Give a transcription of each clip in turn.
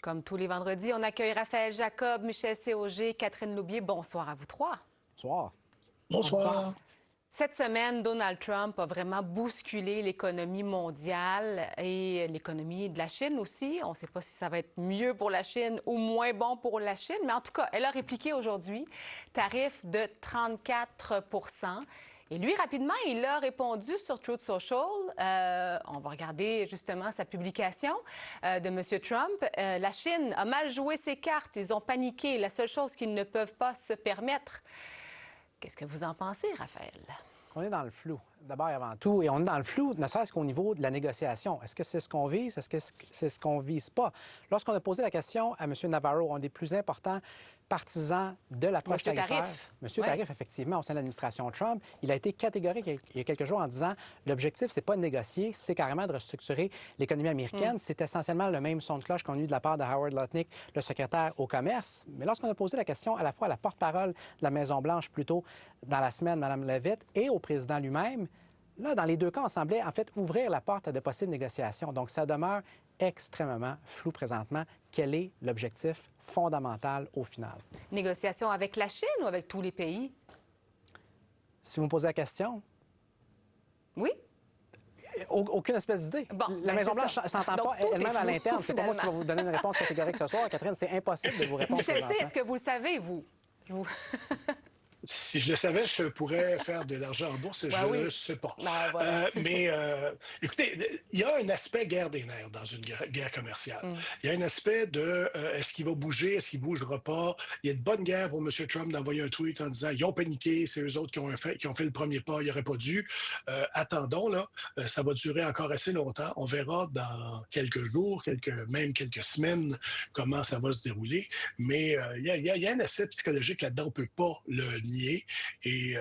Comme tous les vendredis, on accueille Raphaël Jacob, Michel Séauger, Catherine Loubier. Bonsoir à vous trois. Bonsoir. Bonsoir. Cette semaine, Donald Trump a vraiment bousculé l'économie mondiale et l'économie de la Chine aussi. On ne sait pas si ça va être mieux pour la Chine ou moins bon pour la Chine, mais en tout cas, elle a répliqué aujourd'hui, tarif de 34 %. Et lui, rapidement, il a répondu sur Truth Social. On va regarder justement sa publication de M. Trump. La Chine a mal joué ses cartes. Ils ont paniqué. La seule chose qu'ils ne peuvent pas se permettre. Qu'est-ce que vous en pensez, Raphaël? On est dans le flou, d'abord et avant tout. Et on est dans le flou, ne serait-ce qu'au niveau de la négociation. Est-ce que c'est ce qu'on vise? Est-ce que c'est ce qu'on vise pas? Lorsqu'on a posé la question à M. Navarro, un des plus importants partisans de l'approche tarifaire, M. Tarif, effectivement, au sein de l'administration Trump, il a été catégorique il y a quelques jours en disant l'objectif, c'est pas de négocier, c'est carrément de restructurer l'économie américaine. C'est essentiellement le même son de cloche qu'on a eu de la part de Howard Lutnick, le secrétaire au commerce. Mais lorsqu'on a posé la question à la fois à la porte-parole de la Maison-Blanche, plus tôt dans la semaine, Mme Leavitt, et au président lui-même, là, dans les deux cas, on semblait en fait ouvrir la porte à de possibles négociations. Donc, ça demeure extrêmement flou présentement. Quel est l'objectif fondamental au final? Négociation avec la Chine ou avec tous les pays? Si vous me posez la question... Oui. Aucune espèce d'idée. Bon, la Maison-Blanche ne s'entend pas elle-même à l'interne. C'est pas moi qui vais vous donner une réponse catégorique ce soir. Catherine, c'est impossible de vous répondre. Michel, est-ce que vous le savez, vous? Si je le savais, je pourrais faire de l'argent en bourse et je ne le sais pas. Ben, voilà. Écoutez, il y a un aspect guerre des nerfs dans une guerre commerciale. Il y a un aspect de est-ce qu'il va bouger, est-ce qu'il ne bougera pas. Il y a de bonnes guerres pour M. Trump d'envoyer un tweet en disant ils ont paniqué, c'est eux autres qui ont fait le premier pas, il n'aurait pas dû. Attendons, là, ça va durer encore assez longtemps. On verra dans quelques jours, même quelques semaines, comment ça va se dérouler. Mais il y a un aspect psychologique là-dedans, on ne peut pas le nier. Et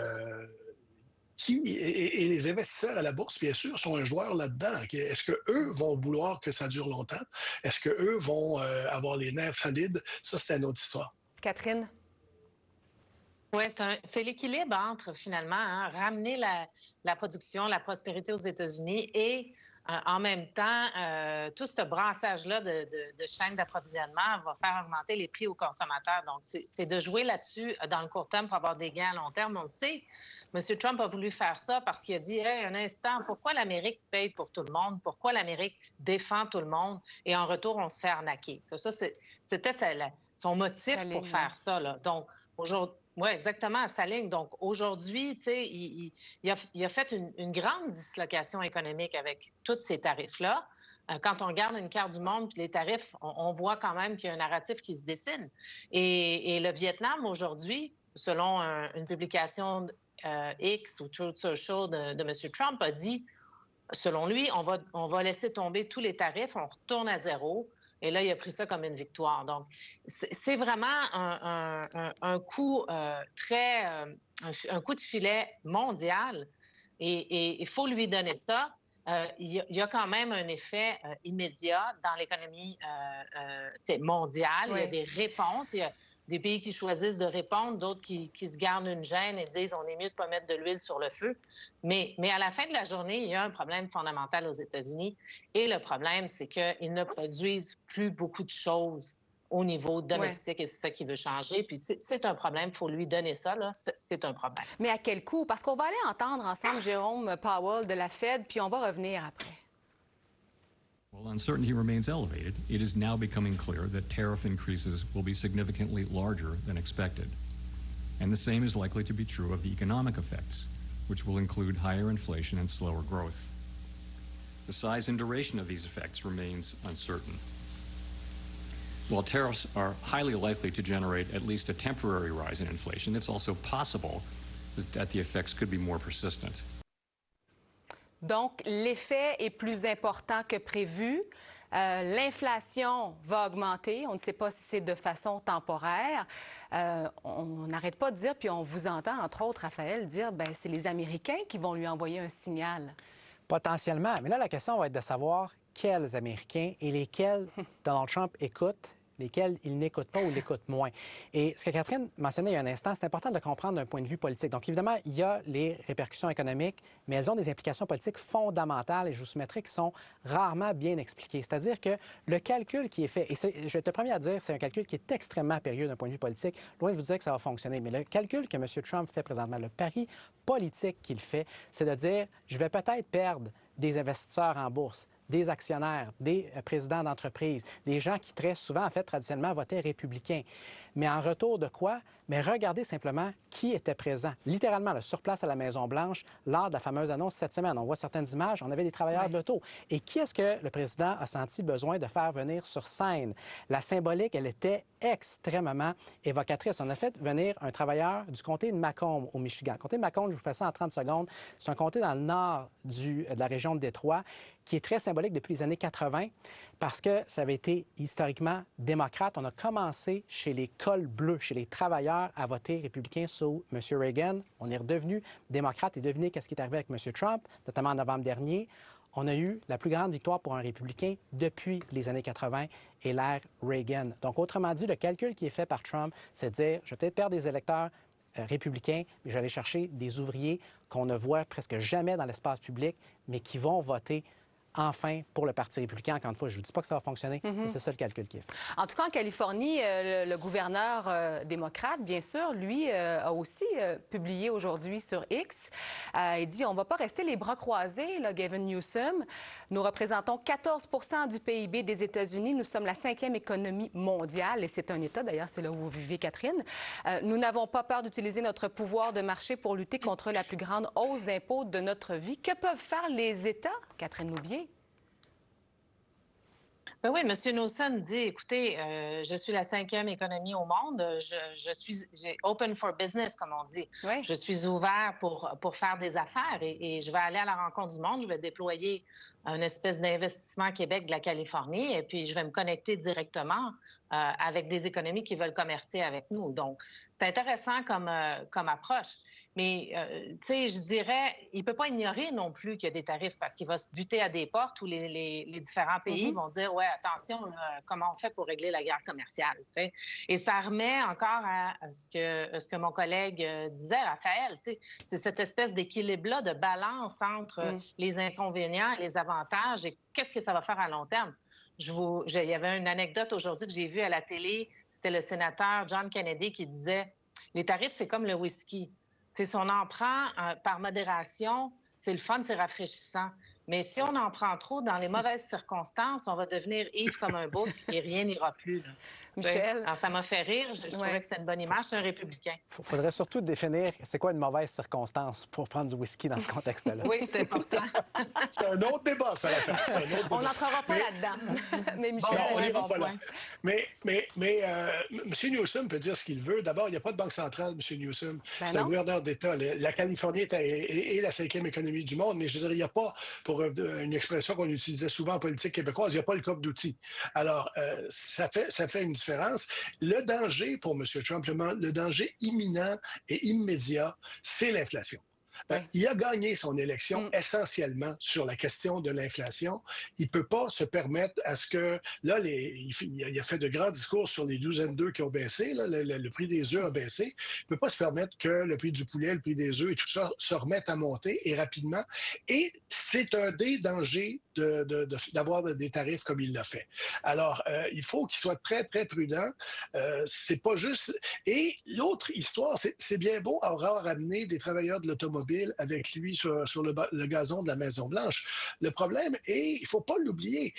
les investisseurs à la bourse, bien sûr, sont un joueur là-dedans. Est-ce qu'eux vont vouloir que ça dure longtemps? Est-ce qu'eux vont avoir les nerfs solides? Ça, c'est une autre histoire. Catherine? Oui, c'est l'équilibre entre, finalement, ramener la production, la prospérité aux États-Unis et en même temps, tout ce brassage-là de chaînes d'approvisionnement va faire augmenter les prix aux consommateurs. Donc, c'est de jouer là-dessus dans le court terme pour avoir des gains à long terme. On le sait, M. Trump a voulu faire ça parce qu'il a dit hey, un instant, pourquoi l'Amérique paye pour tout le monde? Pourquoi l'Amérique défend tout le monde? Et en retour, on se fait arnaquer. Ça, c'était son motif pour faire ça. Là. Donc, aujourd'hui, oui, exactement, sa ligne. Donc, aujourd'hui, tu sais, il a fait une grande dislocation économique avec tous ces tarifs-là. Quand on regarde une carte du monde puis les tarifs, on voit quand même qu'il y a un narratif qui se dessine. Et le Vietnam, aujourd'hui, selon une publication X ou Truth Social de M. Trump, a dit, selon lui, on va laisser tomber tous les tarifs, on retourne à zéro. Et là, il a pris ça comme une victoire. Donc, c'est vraiment un coup un coup de filet mondial. Et il faut lui donner ça. Il y a quand même un effet immédiat dans l'économie mondiale. Oui. Il y a des réponses. Il y a des pays qui choisissent de répondre, d'autres qui se gardent une gêne et disent on est mieux de ne pas mettre de l'huile sur le feu. Mais à la fin de la journée, il y a un problème fondamental aux États-Unis. Et le problème, c'est qu'ils ne produisent plus beaucoup de choses au niveau domestique et c'est ça qui veut changer. Puis c'est un problème, il faut lui donner ça, là. C'est un problème. Mais à quel coût? Parce qu'on va aller entendre ensemble Jérôme Powell de la Fed, puis on va revenir après. While uncertainty remains elevated, it is now becoming clear that tariff increases will be significantly larger than expected. And the same is likely to be true of the economic effects, which will include higher inflation and slower growth. The size and duration of these effects remains uncertain. While tariffs are highly likely to generate at least a temporary rise in inflation, it's also possible that the effects could be more persistent. Donc, l'effet est plus important que prévu. L'inflation va augmenter. On ne sait pas si c'est de façon temporaire. On n'arrête pas de dire, puis on vous entend, entre autres, Raphaël, dire ben c'est les Américains qui vont lui envoyer un signal. Potentiellement. Mais là, la question va être de savoir quels Américains et lesquels Donald Trump écoute, lesquels il n'écoute pas ou l'écoute moins. Et ce que Catherine mentionnait il y a un instant, c'est important de le comprendre d'un point de vue politique. Donc, évidemment, il y a les répercussions économiques, mais elles ont des implications politiques fondamentales, et je vous soumettrai qui sont rarement bien expliquées. C'est-à-dire que le calcul qui est fait, et je vais être le premier à dire, c'est un calcul qui est extrêmement périlleux d'un point de vue politique, loin de vous dire que ça va fonctionner, mais le calcul que M. Trump fait présentement, le pari politique qu'il fait, c'est de dire, je vais peut-être perdre des investisseurs en bourse, des actionnaires, des présidents d'entreprises, des gens qui très souvent, en fait, traditionnellement, votaient républicains. Mais en retour de quoi? Mais regardez simplement qui était présent, littéralement, sur place à la Maison-Blanche, lors de la fameuse annonce cette semaine. On voit certaines images, on avait des travailleurs de l'auto. Et qui est-ce que le président a senti besoin de faire venir sur scène? La symbolique, elle était extrêmement évocatrice. On a fait venir un travailleur du comté de Macomb, au Michigan. Le comté de Macomb, je vous fais ça en 30 secondes, c'est un comté dans le nord de la région de Détroit, qui est très symbolique depuis les années 80, parce que ça avait été historiquement démocrate. On a commencé chez les cols bleus, chez les travailleurs, à voter républicain sous M. Reagan. On est redevenu démocrate et devinez qu'est-ce qui est arrivé avec M. Trump, notamment en novembre dernier. On a eu la plus grande victoire pour un républicain depuis les années 80 et l'ère Reagan. Donc, autrement dit, le calcul qui est fait par Trump, c'est de dire, je vais peut-être perdre des électeurs républicains, mais je vais aller chercher des ouvriers qu'on ne voit presque jamais dans l'espace public, mais qui vont voter enfin pour le Parti républicain. Encore une fois, je ne vous dis pas que ça va fonctionner, mais c'est ça le calcul qui est fait. En tout cas, en Californie, le gouverneur démocrate, bien sûr, lui, a aussi publié aujourd'hui sur X. Il dit, on ne va pas rester les bras croisés, là, Gavin Newsom. Nous représentons 14 du PIB des États-Unis. Nous sommes la 5e économie mondiale, et c'est un État, d'ailleurs, c'est là où vous vivez, Catherine. Nous n'avons pas peur d'utiliser notre pouvoir de marché pour lutter contre la plus grande hausse d'impôts de notre vie. Que peuvent faire les États, Catherine Loubier? Ben oui, M. Newsom dit, écoutez, je suis la 5e économie au monde, je suis open for business, comme on dit. Oui. Je suis ouvert pour faire des affaires et je vais aller à la rencontre du monde, je vais déployer une espèce d'investissement Québec de la Californie et puis je vais me connecter directement avec des économies qui veulent commercer avec nous. Donc, c'est intéressant comme approche. Mais, tu sais, je dirais, il ne peut pas ignorer non plus qu'il y a des tarifs parce qu'il va se buter à des portes où les différents pays vont dire, ouais, attention, comment on fait pour régler la guerre commerciale, tu sais. Et ça remet encore à ce que mon collègue disait, Raphaël, tu sais, c'est cette espèce d'équilibre-là, de balance entre les inconvénients et les avantages et qu'est-ce que ça va faire à long terme. Il y avait une anecdote aujourd'hui que j'ai vue à la télé, c'était le sénateur John Kennedy qui disait, les tarifs, c'est comme le whisky. T'sais, si on en prend par modération, c'est le fun, c'est rafraîchissant. Mais si on en prend trop dans les mauvaises circonstances, on va devenir ivre comme un bouc et rien n'ira plus. Là. Michel? Alors, ça m'a fait rire. Je trouvais que c'était une bonne image. C'est un républicain. Il faudrait surtout définir c'est quoi une mauvaise circonstance pour prendre du whisky dans ce contexte-là. Oui, c'est important. C'est un autre débat, ça, On n'entrera pas là-dedans. Mais Michel, on a n'y va raison. pas là. Mais M. Newsom peut dire ce qu'il veut. D'abord, il n'y a pas de banque centrale, M. Newsom. C'est un gouverneur d'État. La Californie est la 5e économie du monde, mais je veux dire, il n'y a pas, pour une expression qu'on utilisait souvent en politique québécoise, il n'y a pas le coffre d'outils. Alors, ça fait une différence. Le danger pour M. Trump, le danger imminent et immédiat, c'est l'inflation. Il a gagné son élection essentiellement sur la question de l'inflation. Il ne peut pas se permettre à ce que... Là, il a fait de grands discours sur les douzaines d'œufs qui ont baissé. Là, le prix des œufs a baissé. Il ne peut pas se permettre que le prix du poulet, le prix des œufs et tout ça se remettent à monter et rapidement. Et c'est un des dangers d'avoir des tarifs comme il l'a fait. Alors, il faut qu'il soit très, très prudent. C'est pas juste... Et l'autre histoire, c'est bien beau avoir amené des travailleurs de l'automobile avec lui sur le gazon de la Maison-Blanche. Le problème est, il ne faut pas l'oublier,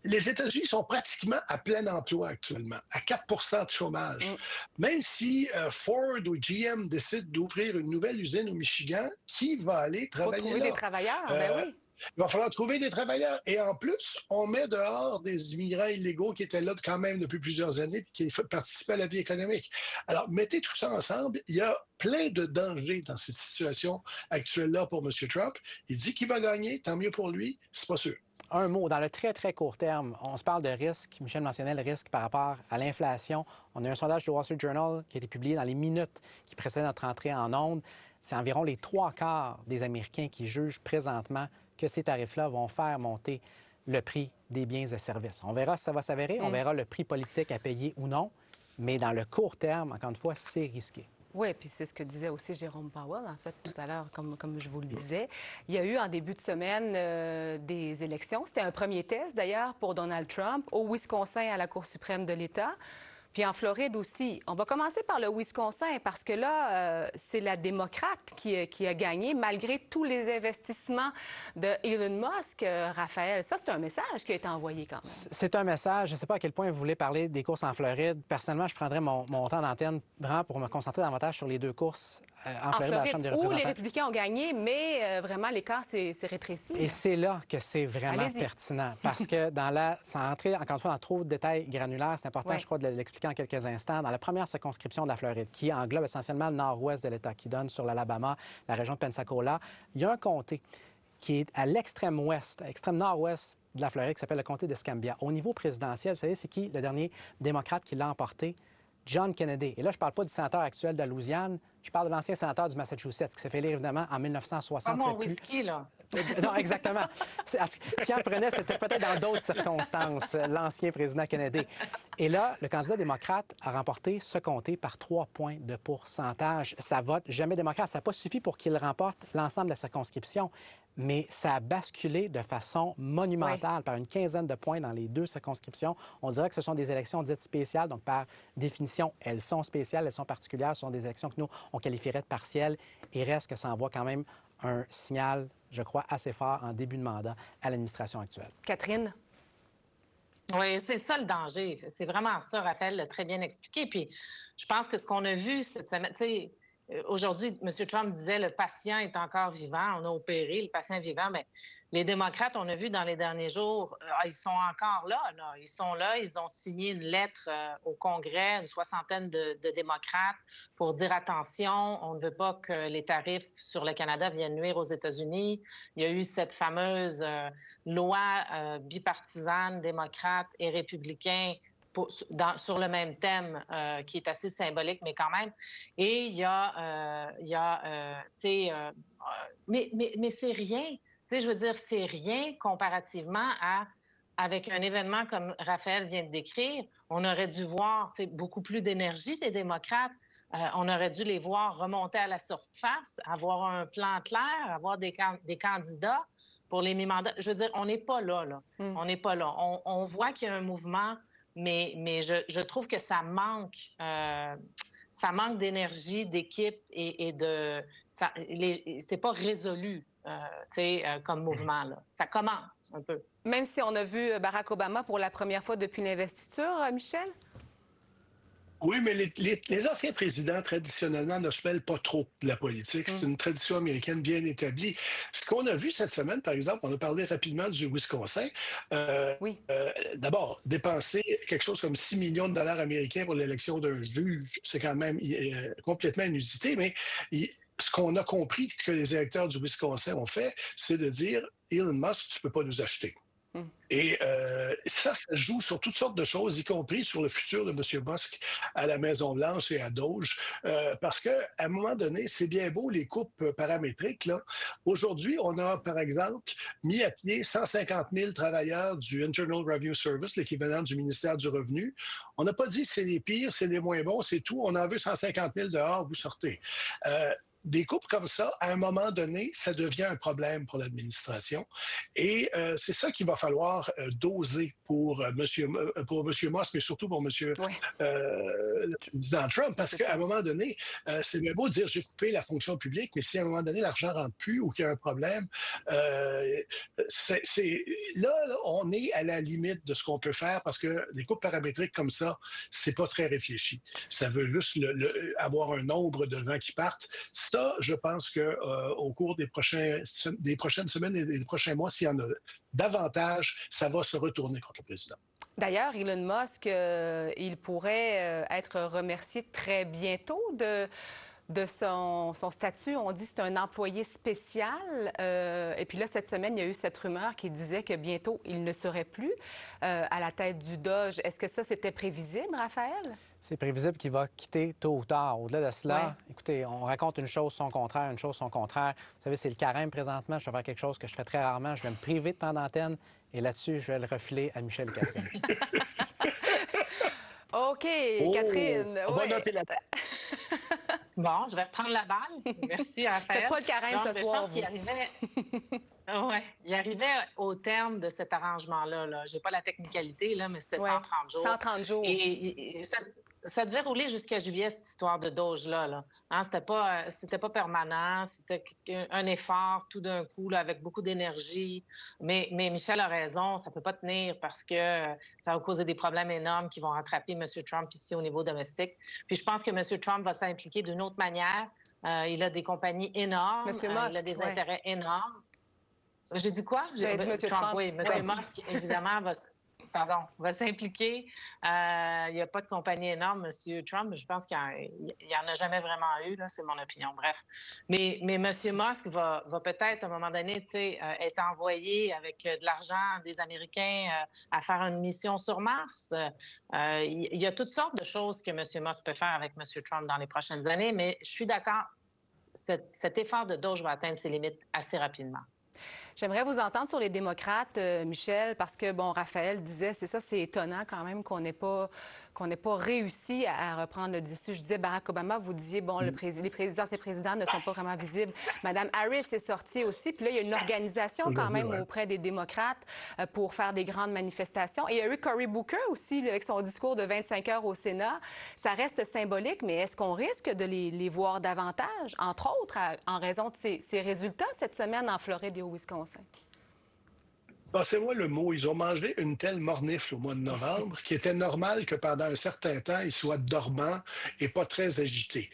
les États-Unis sont pratiquement à plein emploi actuellement, à 4 de chômage. Même si Ford ou GM décident d'ouvrir une nouvelle usine au Michigan, qui va aller travailler là? Il faut trouver des travailleurs, ben oui. Il va falloir trouver des travailleurs. Et en plus, on met dehors des immigrants illégaux qui étaient là quand même depuis plusieurs années et qui participaient à la vie économique. Alors, mettez tout ça ensemble. Il y a plein de dangers dans cette situation actuelle-là pour M. Trump. Il dit qu'il va gagner, tant mieux pour lui, c'est pas sûr. Un mot, dans le très, très court terme, on se parle de risque. Michel mentionnait le risque par rapport à l'inflation. On a un sondage du Wall Street Journal qui a été publié dans les minutes qui précèdent notre entrée en ondes. C'est environ les 3/4 des Américains qui jugent présentement que ces tarifs-là vont faire monter le prix des biens et services. On verra si ça va s'avérer, on verra le prix politique à payer ou non, mais dans le court terme, encore une fois, c'est risqué. Oui, puis c'est ce que disait aussi Jérôme Powell, en fait, tout à l'heure, comme je vous le disais. Il y a eu en début de semaine des élections. C'était un premier test, d'ailleurs, pour Donald Trump, au Wisconsin, à la Cour suprême de l'État. Puis en Floride aussi. On va commencer par le Wisconsin parce que là, c'est la démocrate qui a gagné malgré tous les investissements de Elon Musk. Raphaël, ça, c'est un message qui a été envoyé quand même. C'est un message. Je ne sais pas à quel point vous voulez parler des courses en Floride. Personnellement, je prendrais mon temps d'antenne vraiment pour me concentrer davantage sur les deux courses en Floride, à la Chambre des représentants. Où les républicains ont gagné, mais vraiment, l'écart s'est rétréci. Et c'est là que c'est vraiment pertinent. Parce que sans entrer, encore une fois, dans trop de détails granulaires, c'est important, je crois, de l'expliquer en quelques instants. Dans la première circonscription de la Floride, qui englobe essentiellement le nord-ouest de l'État, qui donne sur l'Alabama, la région de Pensacola, il y a un comté qui est à l'extrême ouest, extrême nord-ouest de la Floride, qui s'appelle le comté d'Escambia. Au niveau présidentiel, vous savez, c'est qui le dernier démocrate qui l'a emporté? John Kennedy. Et là, je ne parle pas du sénateur actuel de la Louisiane, je parle de l'ancien sénateur du Massachusetts, qui s'est fait élire, évidemment, en 1960. Pas mon whisky, là. Non, exactement. Si on le prenait, c'était peut-être dans d'autres circonstances, l'ancien président Kennedy. Et là, le candidat démocrate a remporté ce comté par 3 points de pourcentage. Ça vote jamais démocrate. Ça n'a pas suffi pour qu'il remporte l'ensemble de la circonscription, mais ça a basculé de façon monumentale par une quinzaine de points dans les deux circonscriptions. On dirait que ce sont des élections dites spéciales, donc par définition, elles sont spéciales, elles sont particulières. Ce sont des élections que nous, on qualifierait de partielles. Et reste que ça envoie quand même un signal, je crois, assez fort en début de mandat à l'administration actuelle. Catherine? Oui, c'est ça le danger. C'est vraiment ça, Raphaël l'a très bien expliqué. Puis je pense que ce qu'on a vu cette semaine, tu sais, aujourd'hui, M. Trump disait le patient est encore vivant, on a opéré le patient vivant, mais les démocrates, on a vu dans les derniers jours, ils sont encore là, Ils sont là, ils ont signé une lettre au Congrès, une soixantaine de démocrates, pour dire attention, on ne veut pas que les tarifs sur le Canada viennent nuire aux États-Unis. Il y a eu cette fameuse loi bipartisane, démocrate et républicain, sur le même thème, qui est assez symbolique, mais quand même. Et il y a mais c'est rien. Tu sais, je veux dire, c'est rien comparativement avec un événement comme Raphaël vient de décrire. On aurait dû voir beaucoup plus d'énergie des démocrates. On aurait dû les voir remonter à la surface, avoir un plan clair, avoir des candidats pour les mi-mandats. Je veux dire, on n'est pas là. On n'est pas là. On voit qu'il y a un mouvement, mais je trouve que ça manque d'énergie, d'équipe et de... c'est pas résolu. Comme mouvement, là. Ça commence un peu. Même si on a vu Barack Obama pour la première fois depuis l'investiture, Michel? Oui, mais les anciens présidents, traditionnellement, ne se mêlent pas trop de la politique. C'est une tradition américaine bien établie. Ce qu'on a vu cette semaine, par exemple, on a parlé rapidement du Wisconsin. D'abord, dépenser quelque chose comme 6 millions de dollars américains pour l'élection d'un juge, c'est quand même complètement inusité, mais... Ce qu'on a compris que les électeurs du Wisconsin ont fait, c'est de dire « Elon Musk, tu ne peux pas nous acheter ». Et ça joue sur toutes sortes de choses, y compris sur le futur de M. Musk à la Maison-Blanche et à Doge, parce qu'à un moment donné, c'est bien beau les coupes paramétriques, là. Aujourd'hui, on a, par exemple, mis à pied 150 000 travailleurs du Internal Revenue Service, l'équivalent du ministère du Revenu. On n'a pas dit c'est les pires, c'est les moins bons, c'est tout. On en veut 150 000 dehors, vous sortez. Des coupes comme ça, à un moment donné, ça devient un problème pour l'administration. Et c'est ça qu'il va falloir doser pour M. Musk, mais surtout pour M. le président Trump. Parce qu'à un moment donné, c'est bien beau de dire j'ai coupé la fonction publique, mais si à un moment donné, l'argent ne rentre plus ou qu'il y a un problème, là, on est à la limite de ce qu'on peut faire parce que les coupes paramétriques comme ça, c'est pas très réfléchi. Ça veut juste avoir un nombre de gens qui partent. Ça, je pense qu'au cours des prochaines semaines et des prochains mois, s'il y en a davantage, ça va se retourner contre le président. D'ailleurs, Elon Musk, il pourrait être remercié très bientôt de son statut. On dit que c'est un employé spécial. Et puis là, cette semaine, il y a eu cette rumeur qui disait que bientôt, il ne serait plus à la tête du Doge. Est-ce que ça, c'était prévisible, Raphaël? C'est prévisible qu'il va quitter tôt ou tard. Au-delà de cela, écoutez, on raconte une chose, son contraire, une chose, son contraire. Vous savez, c'est le carême présentement. Je vais faire quelque chose que je fais très rarement. Je vais me priver de temps d'antenne et là-dessus, je vais le refiler à Michel et Catherine. OK, Catherine. On va noter la... Bon, je vais reprendre la balle. Merci, Raphaël. Faites pas le carême ce soir, je pense qu'il arrivait... Ouais, il arrivait au terme de cet arrangement-là. Je n'ai pas la technicalité, là, mais c'était 130 jours. 130 jours. Et ça devait rouler jusqu'à juillet, cette histoire de Doge-là. Là. Hein, c'était pas permanent, c'était un effort tout d'un coup, là, avec beaucoup d'énergie. Mais Michel a raison, ça ne peut pas tenir parce que ça va causer des problèmes énormes qui vont rattraper M. Trump ici au niveau domestique. Puis je pense que M. Trump va s'impliquer d'une autre manière. Il a des compagnies énormes, Monsieur Musk, il a des intérêts énormes. J'ai dit quoi? J'ai dit M. Trump. Oui, M. Musk, évidemment, va s'impliquer. Il n'y a pas de compagnie énorme, M. Trump. Je pense qu'il n'y en a jamais vraiment eu, là, c'est mon opinion. Bref. Mais M. Musk va peut-être, à un moment donné, être envoyé avec de l'argent des Américains à faire une mission sur Mars. Il y a toutes sortes de choses que M. Musk peut faire avec M. Trump dans les prochaines années, mais je suis d'accord, cet effort de Doge va atteindre ses limites assez rapidement. J'aimerais vous entendre sur les démocrates, Michel, parce que, bon, Raphaël disait, c'est ça, c'est étonnant quand même qu'on n'ait pas réussi à reprendre le dessus. Je disais, Barack Obama, vous disiez, bon, les présidents ne sont pas vraiment visibles. Madame Harris est sortie aussi, puis là, il y a une organisation quand même auprès des démocrates pour faire des grandes manifestations. Et il y a eu Cory Booker aussi, là, avec son discours de 25 heures au Sénat. Ça reste symbolique, mais est-ce qu'on risque de les voir davantage, entre autres, en raison de ces résultats cette semaine en Floride et au Wisconsin? Passez-moi le mot, ils ont mangé une telle mornifle au mois de novembre qu'il était normal que pendant un certain temps, ils soient dormants et pas très agités.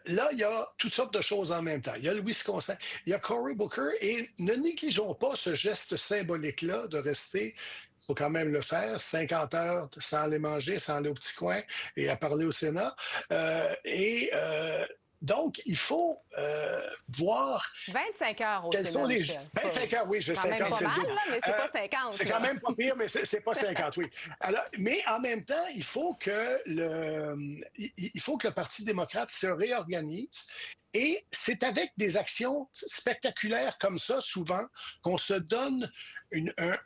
Là, il y a toutes sortes de choses en même temps. Il y a le Wisconsin, il y a Cory Booker et ne négligeons pas ce geste symbolique-là de rester, il faut quand même le faire, 50 heures sans aller manger, sans aller au petit coin et à parler au Sénat. Donc, il faut voir... 25 heures au Sénat, sont les... 25 heures, oui, je sais. C'est quand même pas mal, là, mais c'est pas 50. C'est quand même pas pire, mais c'est pas 50, oui. Alors, mais en même temps, il faut que le Parti démocrate se réorganise. Et c'est avec des actions spectaculaires comme ça, souvent, qu'on se donne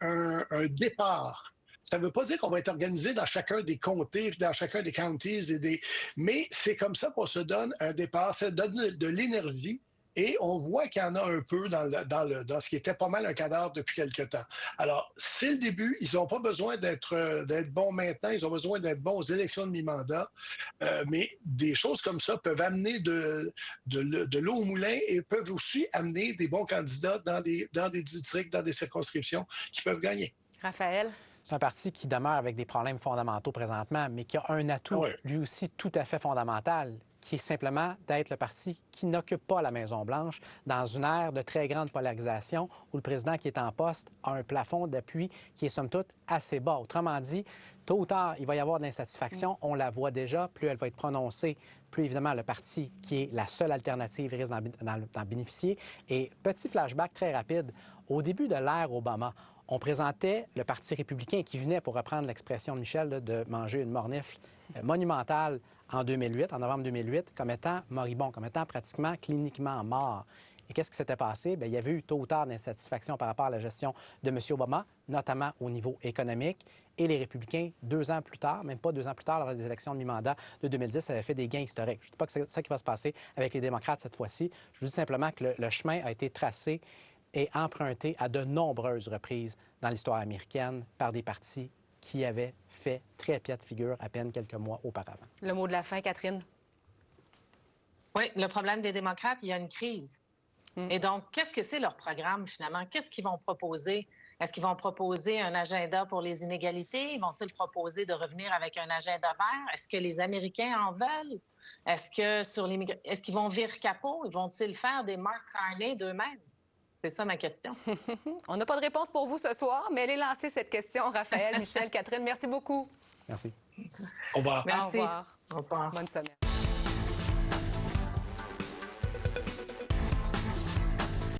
un départ. Ça ne veut pas dire qu'on va être organisé dans chacun des comtés, dans chacun des counties, mais c'est comme ça qu'on se donne un départ, ça donne de l'énergie et on voit qu'il y en a un peu dans ce qui était pas mal un cadavre depuis quelque temps. Alors, c'est le début, ils n'ont pas besoin d'être bons maintenant, ils ont besoin d'être bons aux élections de mi-mandat, mais des choses comme ça peuvent amener de l'eau au moulin et peuvent aussi amener des bons candidats dans des districts, dans des circonscriptions qui peuvent gagner. Raphaël? C'est un parti qui demeure avec des problèmes fondamentaux présentement, mais qui a un atout, lui aussi, tout à fait fondamental, qui est simplement d'être le parti qui n'occupe pas la Maison-Blanche dans une ère de très grande polarisation où le président qui est en poste a un plafond d'appui qui est, somme toute, assez bas. Autrement dit, tôt ou tard, il va y avoir de l'insatisfaction. On la voit déjà. Plus elle va être prononcée, plus évidemment le parti qui est la seule alternative risque d'en bénéficier. Et petit flashback très rapide, au début de l'ère Obama, on présentait le Parti républicain qui venait, pour reprendre l'expression de Michel, là, de manger une mornifle monumentale en 2008, en novembre 2008, comme étant moribond, comme étant pratiquement cliniquement mort. Et qu'est-ce qui s'était passé? Bien, il y avait eu tôt ou tard d'insatisfaction par rapport à la gestion de M. Obama, notamment au niveau économique. Et les républicains, 2 ans plus tard, même pas 2 ans plus tard, lors des élections de mi-mandat de 2010, avaient fait des gains historiques. Je ne dis pas que c'est ça qui va se passer avec les démocrates cette fois-ci. Je vous dis simplement que le chemin a été tracé et emprunté à de nombreuses reprises dans l'histoire américaine par des partis qui avaient fait très piètre figure à peine quelques mois auparavant. Le mot de la fin, Catherine? Oui, le problème des démocrates, il y a une crise. Et donc, qu'est-ce que c'est leur programme, finalement? Qu'est-ce qu'ils vont proposer? Est-ce qu'ils vont proposer un agenda pour les inégalités? Vont-ils proposer de revenir avec un agenda vert? Est-ce que les Américains en veulent? Est-ce qu'ils vont virer capot? Vont-ils faire des Mark Carney d'eux-mêmes? C'est ça ma question. On n'a pas de réponse pour vous ce soir, mais elle est lancée, cette question, Raphaël, Michel, Catherine. Merci beaucoup. Merci. Au revoir. Merci. Au revoir. Bonsoir. Bonne semaine.